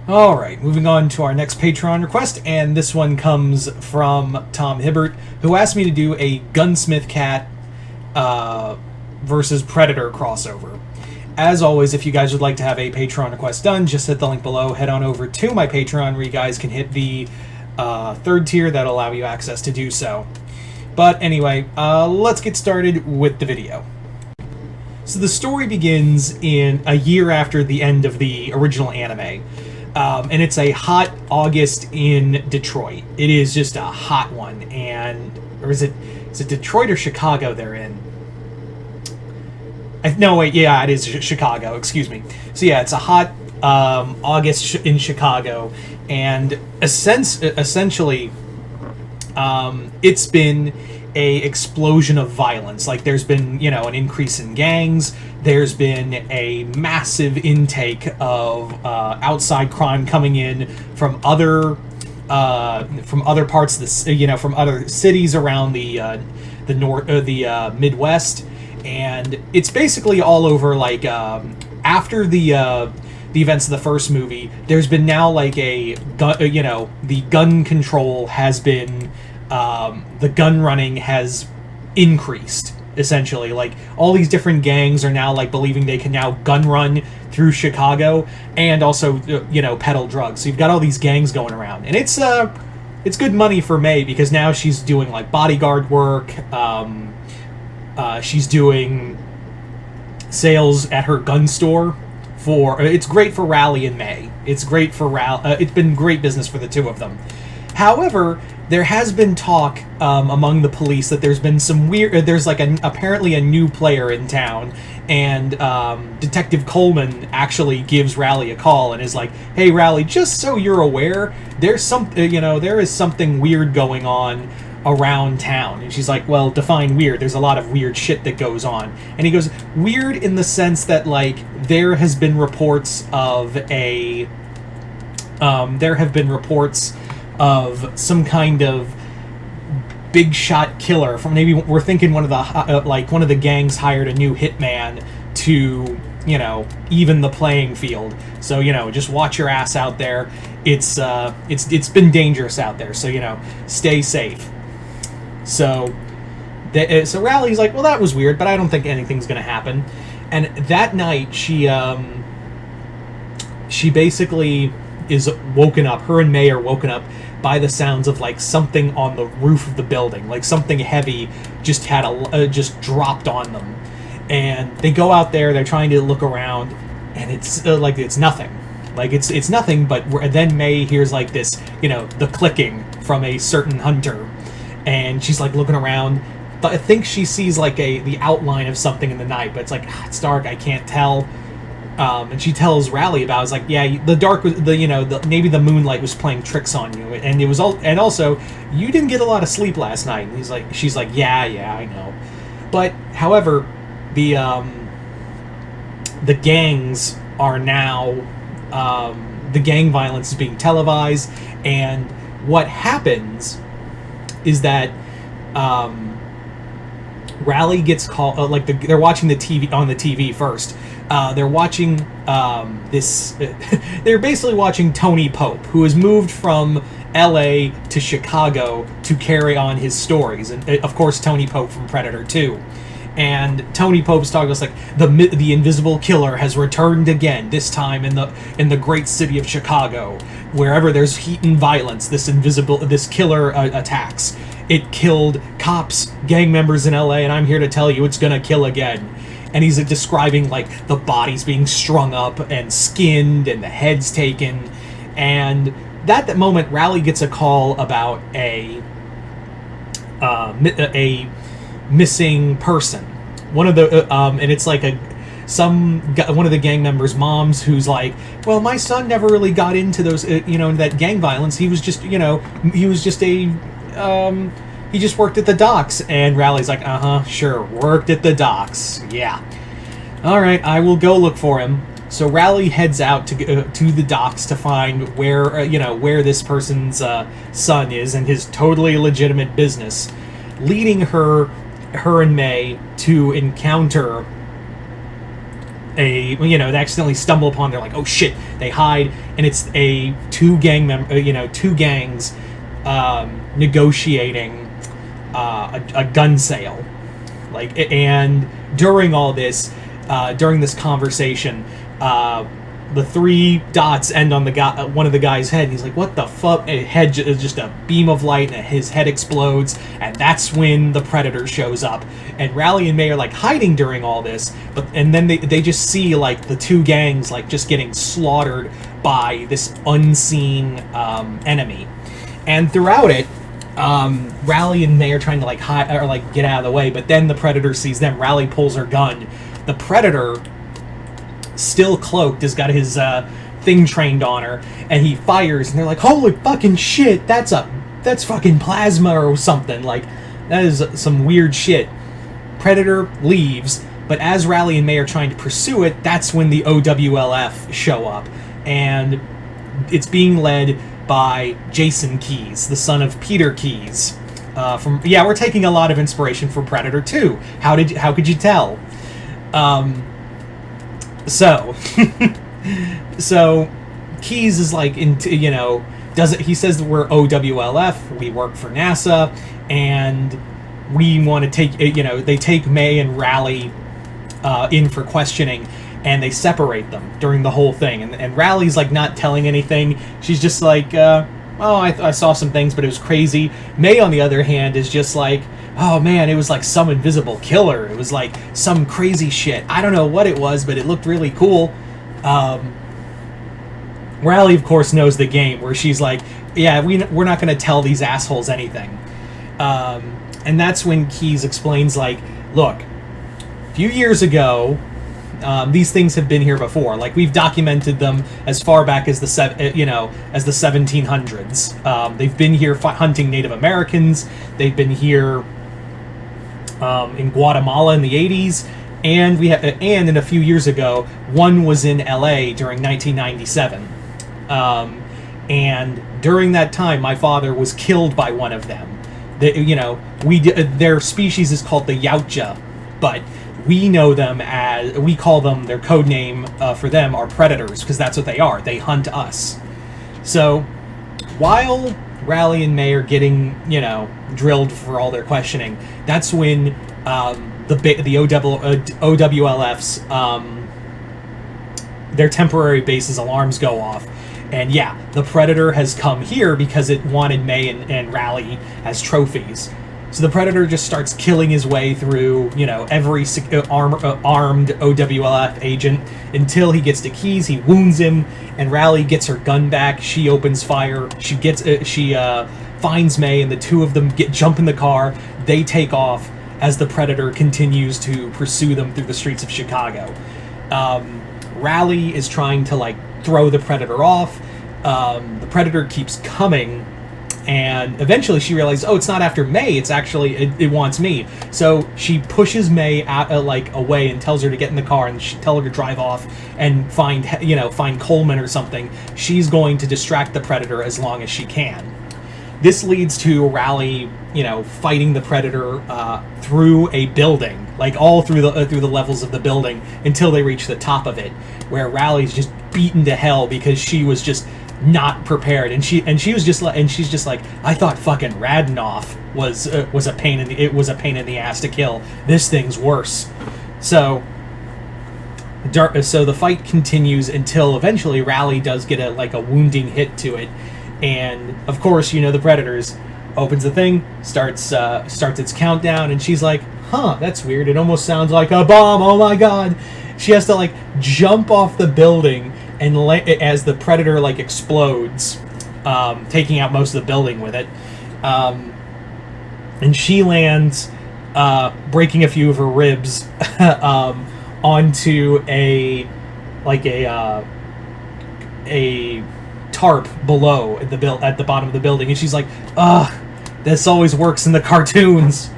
Alright, moving on to our next Patreon request, and this one comes from Tom Hibbert, who asked me to do a Gunsmith Cat versus Predator crossover. As always, if you guys would like to have a Patreon request done, just hit the link below, head on over to my Patreon where you guys can hit the third tier that'll allow you access to do so. But anyway, let's get started with the video. So the story begins in a year after the end of the original anime. And it's a hot August in Detroit. It is just a hot one, or is it Detroit or Chicago they're in? No, wait, yeah, it is Chicago, excuse me. So yeah, it's a hot August in Chicago, and essentially, it's been a explosion of violence. Like, there's been, an increase in gangs. There's been a massive intake of outside crime coming in from other parts of the, from other cities around the Midwest, and it's basically all over. Like, after the events of the first movie, there's been now like the gun control has been. The gun running has increased, essentially. Like, all these different gangs are now, like, believing they can now gun run through Chicago and also, peddle drugs. So you've got all these gangs going around. And it's good money for May, because now she's doing, like, bodyguard work. She's doing sales at her gun store. It's great for Raleigh and May. It's great for it's been great business for the two of them. However, there has been talk among the police that there's been some weird. There's like apparently a new player in town, and Detective Coleman actually gives Raleigh a call and is like, "Hey, Raleigh, just so you're aware, there is something weird going on around town." And she's like, "Well, define weird. There's a lot of weird shit that goes on." And he goes, "Weird in the sense that, like, there has been reports of some kind of big shot killer from, maybe we're thinking one of the gangs hired a new hitman to even the playing field. So just watch your ass out there. It's been dangerous out there. So stay safe." So Raleigh's like, "Well, that was weird, but I don't think anything's gonna happen." And that night she basically is woken up. Her and May are woken up by the sounds of, like, something on the roof of the building, like something heavy just just dropped on them. And they go out there. They're trying to look around, and it's it's nothing. Like, it's nothing. But then May hears, like, this, the clicking from a certain hunter, and she's like looking around. But I think she sees like the outline of something in the night, but it's like, it's dark. I can't tell. And she tells Raleigh about it. It's like, yeah, the dark was maybe the moonlight was playing tricks on you, and it was and also you didn't get a lot of sleep last night. And she's like, yeah, I know. But however, the gangs are now the gang violence is being televised, and what happens is that Raleigh gets called. They're watching the TV on the TV first. They're watching this. They're basically watching Tony Pope, who has moved from L.A. to Chicago to carry on his stories, and of course Tony Pope from Predator 2. And Tony Pope's talking us like the invisible killer has returned again. This time in the great city of Chicago, wherever there's heat and violence, this killer attacks. It killed cops, gang members in L.A., and I'm here to tell you it's gonna kill again. And he's describing, like, the bodies being strung up and skinned and the heads taken. And that moment, Raleigh gets a call about a missing person. One of the and it's like one of the gang members' moms who's like, "Well, my son never really got into those that gang violence. He was just he just worked at the docks." And Raleigh's like, "Sure, worked at the docks. Yeah. All right, I will go look for him." So Raleigh heads out to the docks to find where this person's son is, and his totally legitimate business, leading her and May to encounter they accidentally stumble upon. They're like, oh shit! They hide, and it's two gangs negotiating a gun sale. And during all this, during this conversation, the three dots end on one of the guy's head, and he's like, what the fuck? And head is just a beam of light, and his head explodes, and that's when the Predator shows up. And Rally and May are like hiding during all this, and then they just see like the two gangs like just getting slaughtered by this unseen enemy. And throughout it, Rally and May are trying to like hide or like get out of the way, but then the Predator sees them. Rally pulls her gun. The Predator, still cloaked, has got his thing trained on her, and he fires, and they're like, holy fucking shit, that's fucking plasma or something. Like, that is some weird shit. Predator leaves, but as Rally and May are trying to pursue it, that's when the OWLF show up, and it's being led by Jason Keyes, the son of Peter Keyes. We're taking a lot of inspiration from Predator 2. How could you tell? So Keyes is like, he says that we're OWLF, we work for NASA, and we want to take, they take May and Rally in for questioning, and they separate them during the whole thing. And Rally's like not telling anything. She's just like, I saw some things, but it was crazy. May, on the other hand, is just like, oh man, it was like some invisible killer. It was like some crazy shit. I don't know what it was, but it looked really cool. Rally, of course, knows the game, where she's like, yeah, we're not going to tell these assholes anything. And that's when Keyes explains, like, look, a few years ago, these things have been here before. Like, we've documented them as far back as the 1700s. They've been here hunting Native Americans. They've been here in Guatemala in the 80s, and in a few years ago, one was in LA during 1997. And during that time, my father was killed by one of them. Their species is called the Yautja, but we know them as, we call them, their code name for them are predators, because that's what they are. They hunt us. So while Rally and May are getting, drilled for all their questioning, that's when the OWLF's their temporary base's alarms go off. And yeah, the Predator has come here because it wanted May and Rally as trophies. So the Predator just starts killing his way through, every armed OWLF agent until he gets to Keyes. He wounds him, and Rally gets her gun back. She opens fire. She finds May, and the two of them jump in the car. They take off as the Predator continues to pursue them through the streets of Chicago. Rally is trying to throw the Predator off. The Predator keeps coming. And eventually she realizes, it's not after May, it's actually, it wants me. So she pushes May out, away, and tells her to get in the car, and tell her to drive off and find Coleman or something. She's going to distract the Predator as long as she can. This leads to Rally, fighting the Predator through a building, all through the levels of the building, until they reach the top of it, where Rally's just beaten to hell because she was just not prepared, and she's just like, I thought fucking Radnoff was a pain in the ass to kill. This thing's worse. So the fight continues until eventually Rally does get a wounding hit to it, and of course, the Predators opens the thing, starts its countdown, and she's like, that's weird. It almost sounds like a bomb. Oh my god. She has to jump off the building, and as the Predator explodes, taking out most of the building with it, and she lands, breaking a few of her ribs onto a tarp below at the bottom of the building, and she's like, this always works in the cartoons.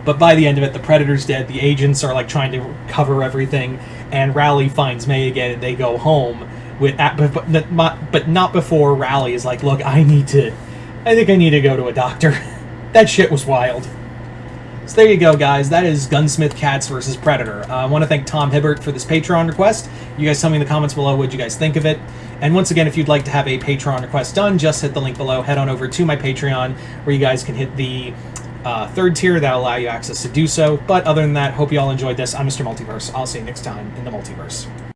But by the end of it, the Predator's dead. The agents are trying to cover everything, and Rally finds May again, and they go home. But not before Rally is like, look, I think I need to go to a doctor. That shit was wild. So there you go, guys. That is Gunsmith Cats versus Predator. I want to thank Tom Hibbert for this Patreon request. You guys tell me in the comments below what you guys think of it. And once again, if you'd like to have a Patreon request done, just hit the link below. Head on over to my Patreon, where you guys can hit the third tier. That'll allow you access to do so. But other than that, hope you all enjoyed this. I'm Mr. Multiverse. I'll see you next time in the Multiverse.